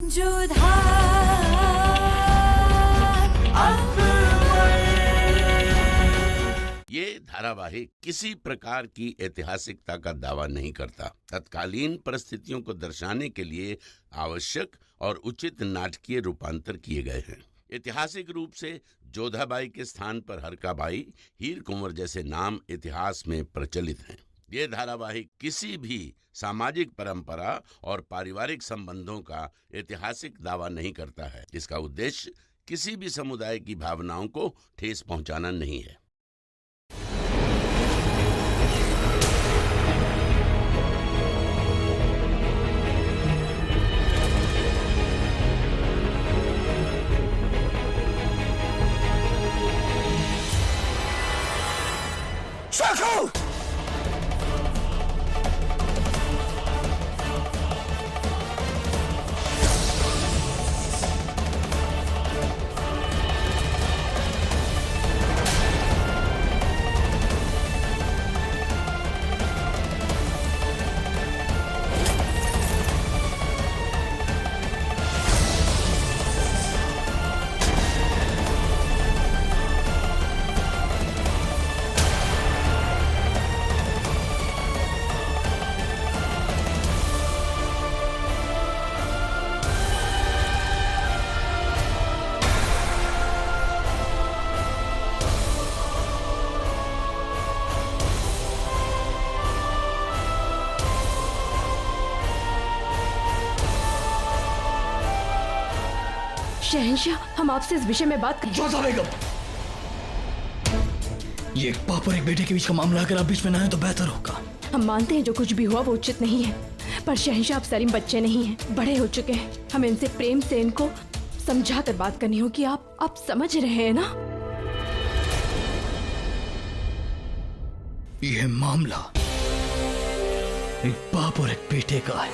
ये धारावाहिक किसी प्रकार की ऐतिहासिकता का दावा नहीं करता। तत्कालीन परिस्थितियों को दर्शाने के लिए आवश्यक और उचित नाटकीय रूपांतर किए गए हैं। ऐतिहासिक रूप से जोधाबाई के स्थान पर हरकाबाई, हीर कुंवर जैसे नाम इतिहास में प्रचलित हैं। ये धारावाहिक किसी भी सामाजिक परंपरा और पारिवारिक संबंधों का ऐतिहासिक दावा नहीं करता है। इसका उद्देश्य किसी भी समुदाय की भावनाओं को ठेस पहुंचाना नहीं है। शहंशाह, हम आपसे इस विषय में बात जोधा बेगम, ये एक बाप और एक बेटे के बीच का मामला, अगर आप बीच में ना आए तो बेहतर होगा। हम मानते हैं जो कुछ भी हुआ वो उचित नहीं है, पर शहंशाह आप सलीम बच्चे नहीं हैं, बड़े हो चुके हैं। हमें इनसे प्रेम से इनको समझा कर बात करनी होगी। आप समझ रहे हैं ना? यह मामला एक बाप और एक बेटे का है।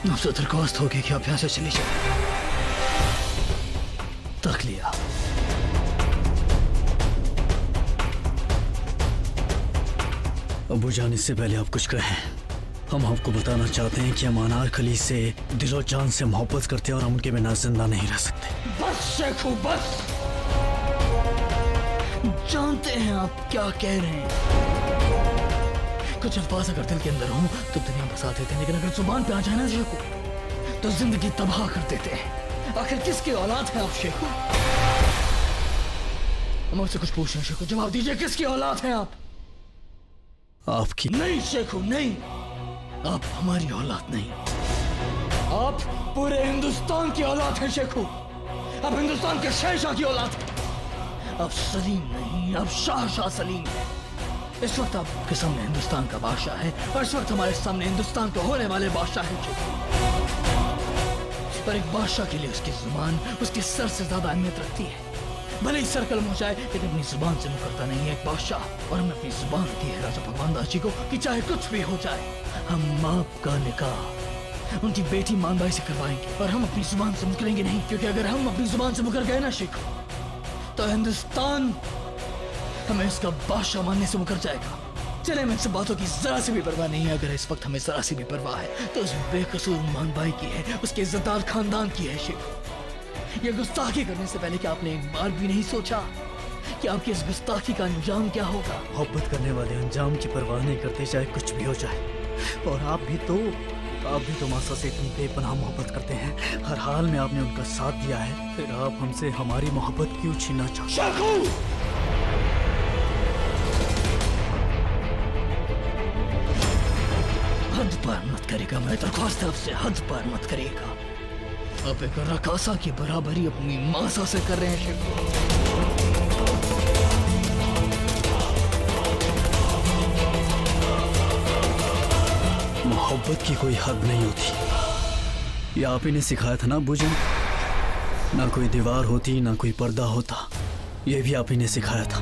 आपसे दरख्वास्त होगी कि आप यहाँ से चली जाए। तक लिया। अबूजान, इससे पहले आप कुछ कहें। हम आपको बताना चाहते हैं कि हम अनार खली से दिलो जान से मोहब्बत करते हैं और हम उनके बिना जिंदा नहीं रह सकते। बस शेखू, बस। जानते हैं आप क्या कह रहे हैं। कुछ अल्फाज अगर दिल के अंदर हो तो दुनिया बसा देते हैं, लेकिन अगर जुबान पे आ जाए ना शेखू तो जिंदगी तबाह कर देते हैं। आखिर किसकी औलाद है आप शेखू? हम आपसे कुछ पूछ रहे हैं शेखू, जवाब दीजिए, किसकी औलाद है आप? आपकी नहीं शेखू, नहीं। आप हमारी औलाद नहीं, आप पूरे हिंदुस्तान की औलाद है शेखू। आप हिंदुस्तान के शहंशाह की औलाद है। आप सलीम नहीं, आप शाह सलीम है। इस वक्त आपके सामने हिंदुस्तान का बादशाह है और इस वक्त हमारे सामने हिंदुस्तान के होने वाले बादशाह है शेखू। पर एक बादशाह के लिए उसकी जुबान उसके सर से ज्यादा अहमियत रखती है। भले ही सर कलम हो जाए लेकिन अपनी जुबान से मुकरता नहीं है एक बादशाह। और हमें अपनी जुबान दी है राजा भगवान दास जी को कि चाहे कुछ भी हो जाए हम आपका निकाह उनकी बेटी मानबाई से करवाएंगे और हम अपनी जुबान से मुकरेंगे नहीं, क्योंकि अगर हम अपनी जुबान से मुकर गए ना शेखू तो हिंदुस्तान हमें इसका बादशाह मानने से मुकर जाएगा। चले, में इन सब बातों की जरा सी भी परवाह नहीं है। अगर इस वक्त हमें जरा सी भी परवाह है तो उस बेकसूर मानबाई की है, उसके इज्जतदार खानदान की है शेखू। ये गुस्ताखी करने से पहले क्या आपने एक बार भी नहीं सोचा कि आपकी इस गुस्ताखी का अंजाम क्या होगा? मोहब्बत करने वाले अंजाम की परवाह नहीं करते, चाहे कुछ भी हो जाए। और आप भी तो मासा से इतनी बेपनाह मोहब्बत करते हैं। हर हाल में आपने उनका साथ दिया है, फिर आप हमसे हमारी मोहब्बत क्यों छीनना चाहते हैं? हद पार मत करेगा, मैं दरख्वास्त आपसे हद पार मत करेगा। आप एक रकासा की बराबरी अपनी मासा से कर रहे हैं शेखू। मोहब्बत की कोई हद नहीं होती, ये आप ही ने सिखाया था ना अबूजान। ना कोई दीवार होती ना कोई पर्दा होता, ये भी आप ही ने सिखाया था।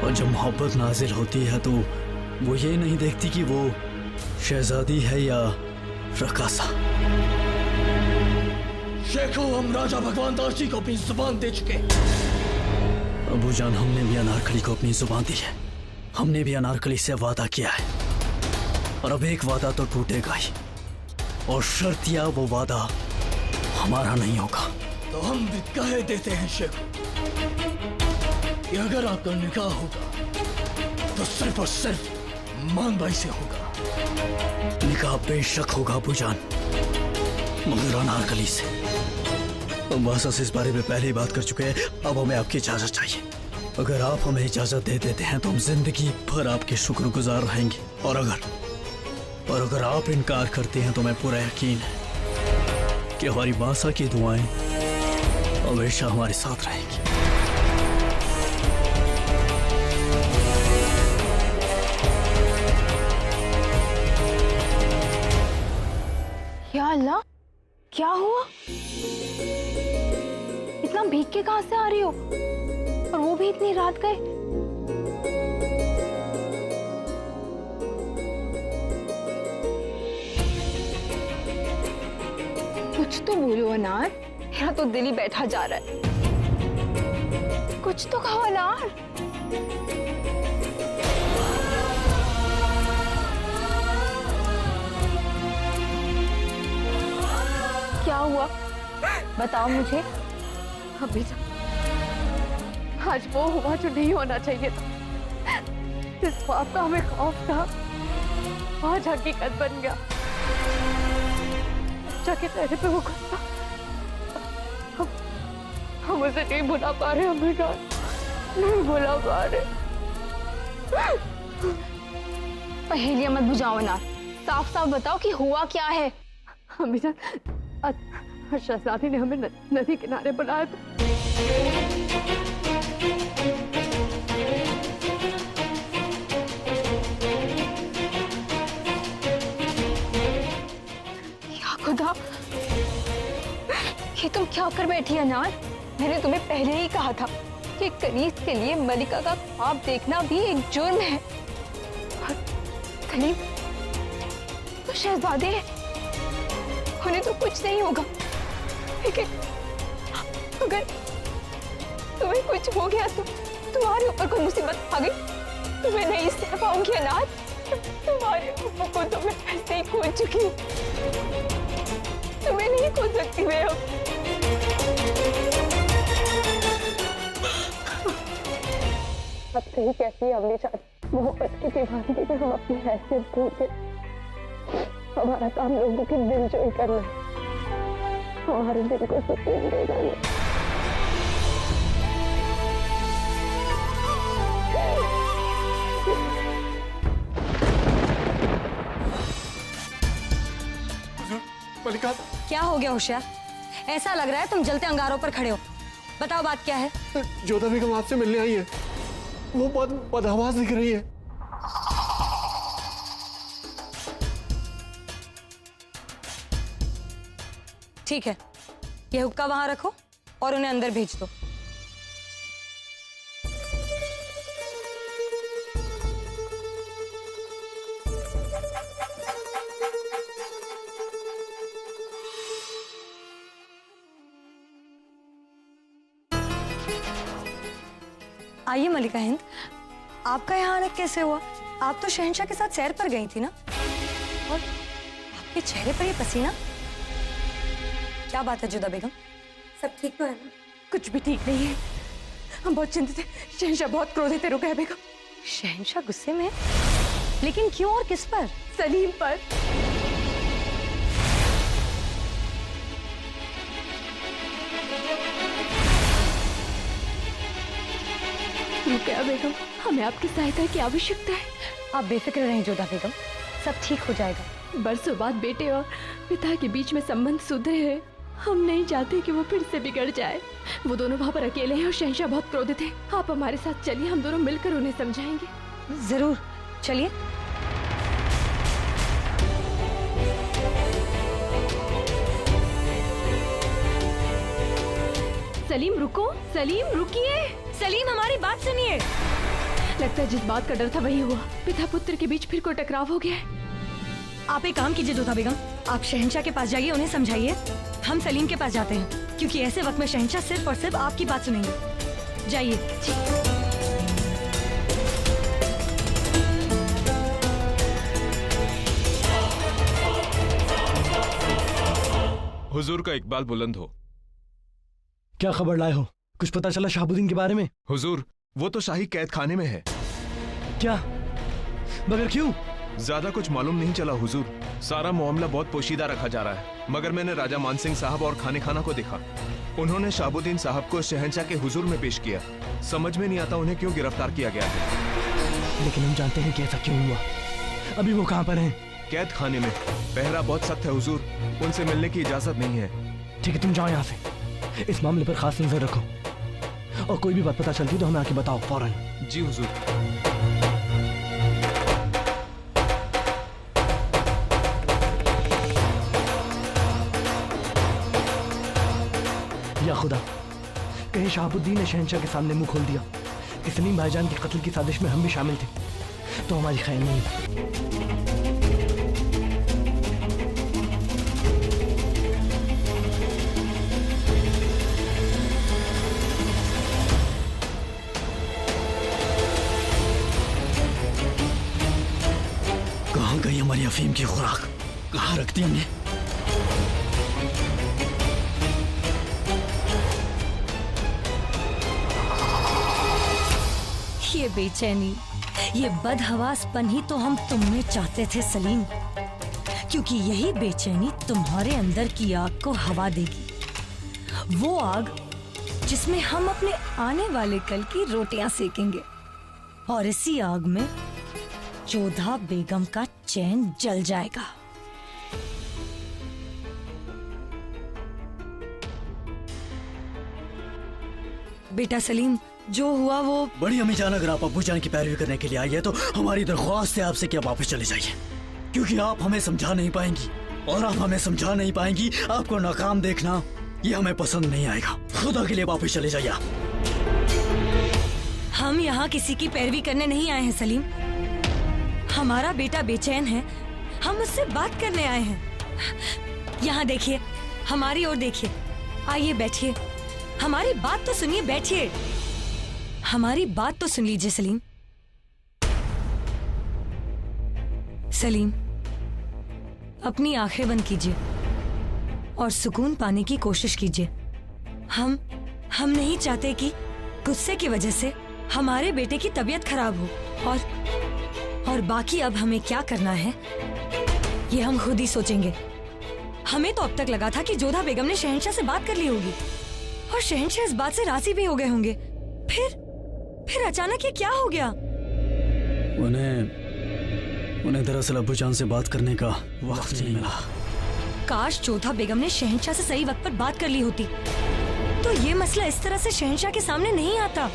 और जब मोहब्बत नाजिल होती है तो वो ये नहीं देखती कि वो शहजादी है या रकासा। शेखू, हम राजा भगवान दास जी को अपनी जुबान दे चुके। अबूजान, हमने भी अनारकली को अपनी जुबान दी है। हमने भी अनारकली से वादा किया है और अब एक वादा तो टूटेगा ही। और शर्त या वो वादा हमारा नहीं होगा। तो हम भी कह देते हैं शेख कि अगर आपका निकाह होगा तो सिर्फ और सिर्फ मान भाई से होगा। निकाह बेशक होगा अबूजान, मगर अनारकली से। हम वासा से इस बारे में पहले ही बात कर चुके हैं। अब हमें आपकी इजाजत चाहिए। अगर आप हमें इजाजत दे देते हैं तो हम जिंदगी भर आपके शुक्रगुजार रहेंगे, और अगर आप इनकार करते हैं तो मैं पूरा यकीन है कि हमारी वासा की दुआएं हमेशा हमारे साथ रहेंगी। या अल्लाह, क्या हुआ? इतना भीग के कहां से आ रही हो, और वो भी इतनी रात गए? कुछ तो बोलो अनार, मेरा तो दिल ही बैठा जा रहा है। कुछ तो कहो अनार। क्या हुआ, बताओ मुझे। अभी आज वो हुआ जो नहीं होना चाहिए था। जिस बात का हमें खौफ था आज हकीकत बन गया। के चेहरे पे वो गुस्सा, हम उसे नहीं भुला पा रहे। हमें नहीं भुला पा रहे। पहेलियां मत बुझाओ ना, साफ साफ बताओ कि हुआ क्या है। हमेशा शहजादी ने हमें नदी किनारे बुलाया था। खुदा, ये तुम क्या कर बैठी अनार? मैंने तुम्हें पहले ही कहा था कि कनीज के लिए मलिका का ख्वाब देखना भी एक जुर्म है। कलीम तो शहजादे हैं, उन्हें तो कुछ नहीं होगा, लेकिन अगर तुम्हें कुछ हो गया तो तुम्हारे ऊपर कोई मुसीबत आ गई तो मैं नहीं सह पाऊंगी अनार। तुम्हारे ऊपर को तो मैं ऐसे ही खो चुकी हूँ, तुम्हें नहीं खो सकती मैं अब। अब सही कहती है अम्मी जान, मोहब्बत की दीवानगी में हम अपनी हैसियत भूल के हमारा काम लोगों के दिल जोई करना है, हमारे दिल को सुकून देना है। मलिका, क्या हो गया होशियार? ऐसा लग रहा है तुम जलते अंगारों पर खड़े हो। बताओ बात क्या है? जोधा बेगम आपसे मिलने आई है। वो बहुत बदहवास दिख रही है। ठीक है, ये हुक्का वहां रखो और उन्हें अंदर भेज दो। आइए मलिका हिंद, आपका यहाँ आना कैसे हुआ? आप तो शहंशाह के साथ सैर पर गई थी ना, और आपके चेहरे पर ये पसीना, क्या बात है जुदा बेगम? सब ठीक तो है ना? कुछ भी ठीक नहीं है, हम बहुत चिंतित हैं। शहंशाह बहुत क्रोधित है रुकैया बेगम। शहंशाह गुस्से में? लेकिन क्यों और किस पर? सलीम पर। रुकैया बेगम, हमें आपकी सहायता की आवश्यकता है। आप बेफिक्र रहें जोधा बेगम, सब ठीक हो जाएगा। बरसों बाद बेटे और पिता के बीच में संबंध सुधरे हैं। हम नहीं चाहते कि वो फिर से बिगड़ जाए। वो दोनों वहाँ पर अकेले हैं और शहंशाह बहुत क्रोधित है। आप हमारे साथ चलिए, हम दोनों मिलकर उन्हें समझाएंगे। जरूर, चलिए। सलीम रुको, सलीम रुकिए। सलीम हमारी बात सुनिए। लगता है जिस बात का डर था वही हुआ। पिता पुत्र के बीच फिर कोई टकराव हो गया है। आप एक काम कीजिए जोधा बेगम, आप शहंशाह के पास जाइए, उन्हें समझाइए। हम सलीम के पास जाते हैं, क्योंकि ऐसे वक्त में शहंशाह सिर्फ और सिर्फ आपकी बात सुनेंगे। जाइए। हुजूर का इकबाल बुलंद हो। क्या खबर लाए हो? कुछ पता चला शहाबुद्दीन के बारे में? हुजूर, वो तो शाही कैद खाने में है। क्या? मगर क्यों? ज्यादा कुछ मालूम नहीं चला हुजूर। सारा मामला बहुत पोशीदा रखा जा रहा है, मगर मैंने राजा मानसिंह साहब और खाने खाना को देखा। उन्होंने शहाबुद्दीन साहब को शहंशाह के हुजूर में पेश किया। समझ में नहीं आता उन्हें क्यों गिरफ्तार किया गया है। लेकिन हम जानते हैं कि ऐसा क्यों हुआ। अभी वो कहाँ पर हैं? कैद खाने में। पहरा बहुत सख्त है हुजूर, उनसे मिलने की इजाजत नहीं है। ठीक है, तुम जाओ यहाँ से। इस मामले पर खास नजर रखो और कोई भी बात पता चलती तो हमें आके बताओ फौरन। जी हुजूर। या खुदा, कहीं शहाबुद्दीन ने शहंशाह के सामने मुंह खोल दिया कि सलीम भाईजान के कत्ल की साजिश में हम भी शामिल थे, तो हमारी खैर नहीं। कहाँ गई हमारी अफीम की खुराक? कहाँ रख दी हमने? ये बेचैनी, ये बदहवासपन ही तो हम तुम में चाहते थे सलीम, क्योंकि यही बेचैनी तुम्हारे अंदर की आग को हवा देगी। वो आग जिसमें हम अपने आने वाले कल की रोटियां सेकेंगे, और इसी आग में जोधा बेगम का चैन जल जाएगा। बेटा सलीम, जो हुआ वो बड़ी अम्मी जान, अगर आप अब्बू जान की पैरवी करने के लिए आई है तो हमारी दरख्वास्त है आपसे कि आप वापस चले जाइए, क्योंकि आप हमें समझा नहीं पाएंगी और आप हमें समझा नहीं पाएंगी। आपको नाकाम देखना ये हमें पसंद नहीं आएगा। खुदा के लिए वापस चले जाइए। हम यहाँ किसी की पैरवी करने नहीं आए हैं सलीम। हमारा बेटा बेचैन है, हम उससे बात करने आए हैं। यहाँ देखिए, हमारी ओर देखिए। आइए बैठिए, हमारी बात तो सुनिए। बैठिए, हमारी बात तो सुन लीजिए सलीम। सलीम, अपनी आंखें बंद कीजिए और सुकून पाने की कोशिश कीजिए। हम नहीं चाहते कि गुस्से की वजह से हमारे बेटे की तबीयत खराब हो। और बाकी अब हमें क्या करना है ये हम खुद ही सोचेंगे। हमें तो अब तक लगा था कि जोधा बेगम ने शहंशाह से बात कर ली होगी और शहंशाह इस बात से राजी भी हो गए होंगे। फिर अचानक ये क्या हो गया? उन्हें दरअसल अब्बू जान से बात करने का वक्त नहीं मिला। काश जोधा बेगम ने शहंशाह से सही वक्त पर बात कर ली होती तो ये मसला इस तरह से शहंशाह के सामने नहीं आता,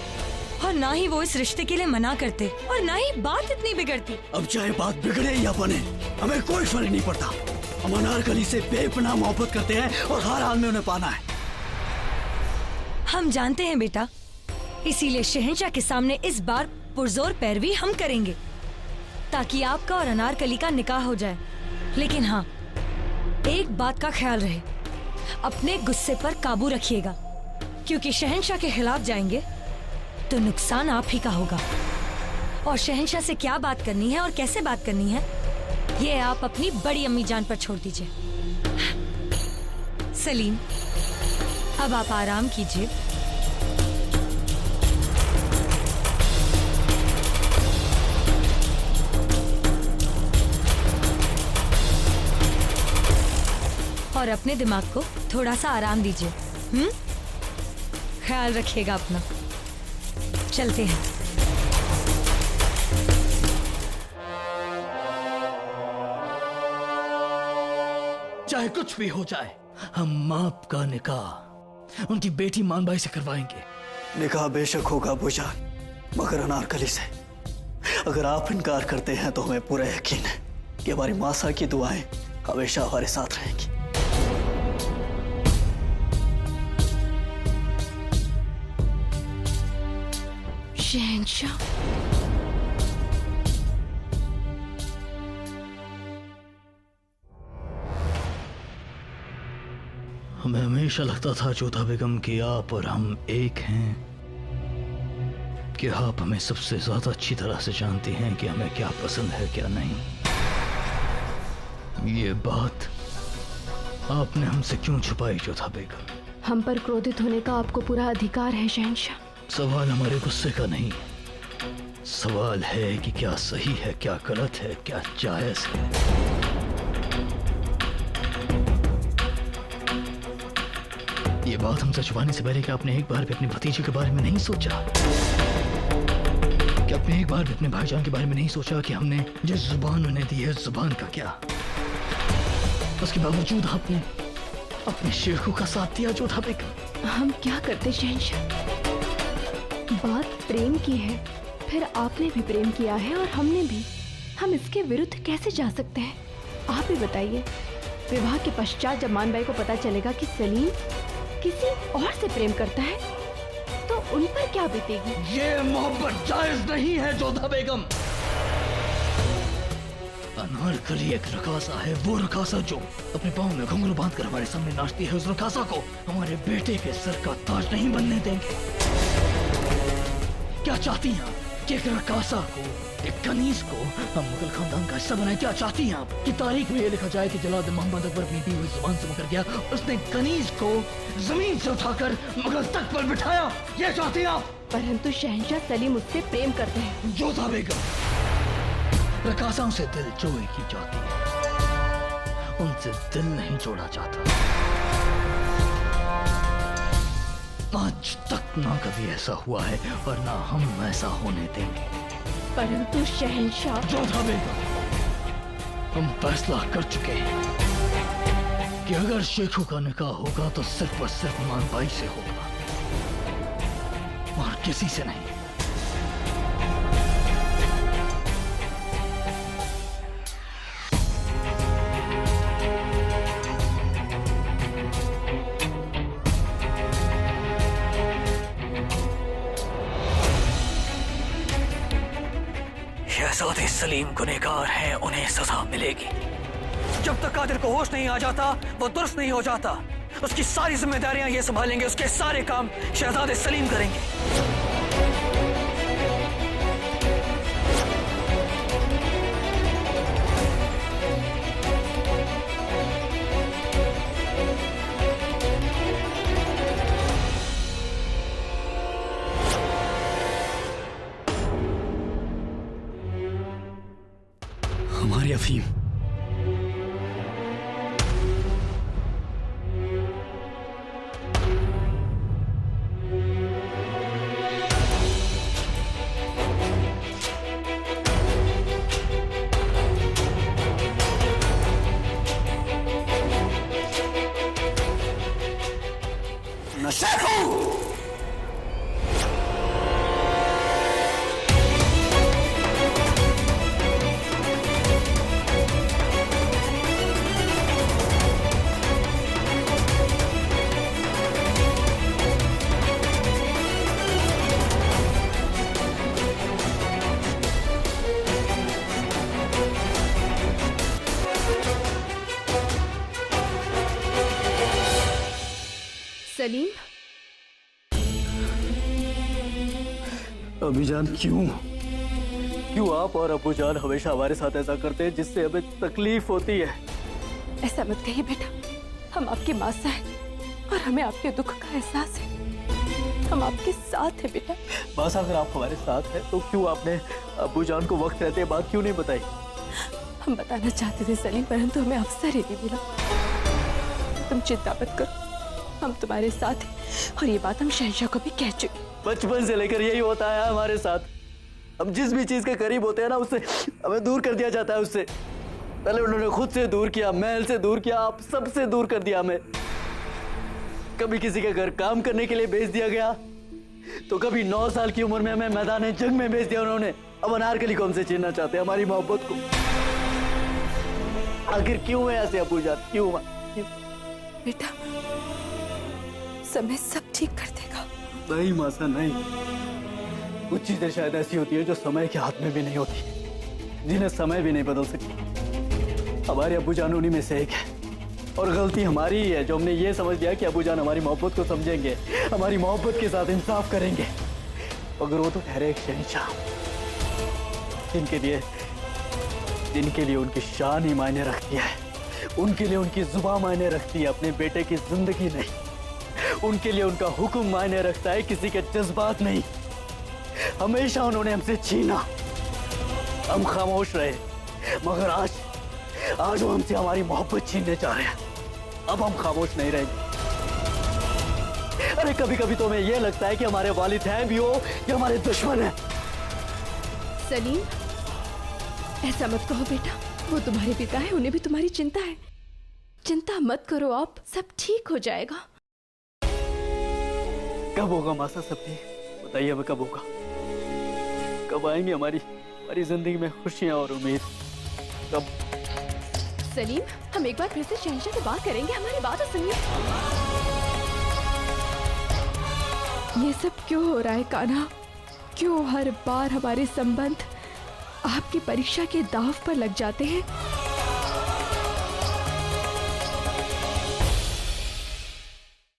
और ना ही वो इस रिश्ते के लिए मना करते और ना ही बात इतनी बिगड़ती। अब चाहे बात बिगड़े या बने, हमें कोई फर्क नहीं पड़ता। हम अनारकली से बेपनाह मोहब्बत करते हैं और हर हाल में उन्हें पाना है। हम जानते हैं बेटा, इसीलिए शहंशाह के सामने इस बार पुरजोर पैरवी हम करेंगे ताकि आपका और अनारकली का निकाह हो जाए। लेकिन हाँ, एक बात का ख्याल रहे, अपने गुस्से पर काबू रखिएगा, क्योंकि शहंशाह के खिलाफ जाएंगे तो नुकसान आप ही का होगा। और शहंशाह से क्या बात करनी है और कैसे बात करनी है ये आप अपनी बड़ी अम्मी जान पर छोड़ दीजिए। सलीम, अब आप आराम कीजिए। और अपने दिमाग को थोड़ा सा आराम दीजिए। ख्याल रखिएगा अपना। चलते हैं। चाहे कुछ भी हो जाए, हम आपका निकाह उनकी बेटी मानबाई से करवाएंगे। निकाह बेशक होगा अब्बू जान, मगर अनारकली से। अगर आप इनकार करते हैं तो हमें पूरा यकीन है कि हमारी मासा की दुआएं हमेशा हमारे साथ रहेंगी। शहंशाह, हमें हमेशा लगता था जोधा बेगम कि आप और हम एक हैं, कि आप हमें सबसे ज्यादा अच्छी तरह से जानती हैं कि हमें क्या पसंद है क्या नहीं। ये बात आपने हमसे क्यों छुपाई जोधा बेगम? हम पर क्रोधित होने का आपको पूरा अधिकार है शहंशाह। सवाल हमारे गुस्से का नहीं, सवाल है कि क्या सही है, क्या गलत है, क्या जायज है। ये बात हमसे छुपाने से पहले कि आपने एक बार भी अपने भतीजे के बारे में नहीं सोचा? कि आपने एक बार भी अपने भाईजान के बारे में नहीं सोचा कि हमने जिस जुबान उन्हें दी है उस जुबान का क्या? उसके बावजूद आपने अपने शेखों का साथ दिया जोधा बेगम। हम क्या करते शहंशाह? बात प्रेम की है, फिर आपने भी प्रेम किया है और हमने भी। हम इसके विरुद्ध कैसे जा सकते हैं? आप ही बताइए। विवाह के पश्चात जब मानबाई को पता चलेगा कि सलीम किसी और से प्रेम करता है, तो उन पर क्या बीतेगी? ये मोहब्बत जायज नहीं है जोधा बेगम। अनारकली एक रकासा है, वो रकासा जो अपने पाँव में घुंघरू बांधकर हमारे सामने नाचती है। उस रकासा को हमारे बेटे के सर का ताज नहीं बनने देंगे। क्या चाहती हैं आप कि एक रकासा को, एक कनीज को हम मुगल खानदान का हिस्सा बनाए? क्या चाहती हैं आप कि तारीख में ये लिखा जाए कि जलालुद्दीन मोहम्मद अकबर अपनी दी हुई जुबान से मुकर गया, उसने कनीज को जमीन से उठाकर मुगल तख्त पर बिठाया? ये चाहती हैं आप? परंतु शहंशाह सलीम उससे प्रेम करते हैं। जोधा बेगम, रकासाओं से दिल जोड़ी की जाती है, उनसे दिल नहीं जोड़ा जाता। आज तक ना कभी ऐसा हुआ है और ना हम ऐसा होने देंगे। परंतु शहंशाह। जोधा बेगम, हम फैसला कर चुके हैं कि अगर शेखों का निकाह होगा तो सिर्फ और सिर्फ मानबाई से होगा और किसी से नहीं। शहजादे सलीम गुनहगार हैं, उन्हें सजा मिलेगी। जब तक कादिर को होश नहीं आ जाता, वो दुरुस्त नहीं हो जाता। उसकी सारी जिम्मेदारियां ये संभालेंगे, उसके सारे काम शहजादे सलीम करेंगे। हमारी अफीम सलीम, अमीजान क्यों आप और अबूजान हमेशा हमारे साथ ऐसा करते हैं जिससे हमें तकलीफ होती है? ऐसा मत कहिए बेटा, हम आपकी मासा हैं और हमें आपके दुख का एहसास है। हम आपके साथ हैं बेटा। मासा, अगर आप हमारे साथ हैं तो क्यों आपने अबूजान को वक्त रहते बात क्यों नहीं बताई? हम बताना चाहते थे सलीम, परंतु हमें अवसर ही नहीं मिला। तुम चिंता मत करो, हम तुम्हारे साथ हैं और ये बात हम शहंशाह को भी कह चुके। बचपन से लेकर यही होता है हमारे साथ। हम जिस भी चीज के करीब होते हैं ना, उससे हमें दूर कर दिया जाता है। उससे पहले उन्होंने खुद से दूर किया, महल से दूर किया, आप सबसे दूर कर दिया हमें। कभी किसी के घर काम करने के लिए भेज दिया गया, तो कभी 9 साल की उम्र में हमें मैदान जंग में भेज दिया उन्होंने। अब अनारकली को हमसे छीनना चाहते हैं, हमारी मोहब्बत को। आखिर क्यों है ऐसे अबूजान, क्यों? बेटा, समय सब ठीक कर देगा। नहीं मासा, नहीं। कुछ चीजें शायद ऐसी होती है जो समय के हाथ में भी नहीं होती, जिन्हें समय भी नहीं बदल सकती। हमारे अबूजान उन्हीं में से एक है और गलती हमारी ही है जो हमने ये समझ लिया कि अबूजान हमारी मोहब्बत को समझेंगे, हमारी मोहब्बत के साथ इंसाफ करेंगे। अगर वो तो ठहरे एक शहंशाह, जिनके लिए उनकी शान ही मायने रखती है। उनके लिए उनकी जुबान मायने रखती है, अपने बेटे की जिंदगी नहीं। उनके लिए उनका हुक्म मायने रखता है, किसी के जज्बात नहीं। हमेशा उन्होंने हमसे छीना, हम खामोश रहे, मगर आज वो हमसे हमारी मोहब्बत छीनने जा रहे हैं। अब हम खामोश नहीं रहेंगे। अरे कभी कभी तो हमें यह लगता है कि हमारे वालिद हैं भी हो या हमारे दुश्मन हैं। सलीम, ऐसा मत कहो बेटा, वो तुम्हारे पिता है, उन्हें भी तुम्हारी चिंता है। चिंता मत करो आप, सब ठीक हो जाएगा। कब होगा मासा सब ठीक? बताइए हमें कब होगा? कब आएंगे हमारी जिंदगी में खुशियां और उम्मीद? कब? सलीम, हम एक बार फिर से शहंशाह से बात करेंगे, हमारी बात तो सुनिए। ये सब क्यों हो रहा है कान्हा? क्यों हर बार हमारे संबंध आपकी परीक्षा के दांव पर लग जाते हैं?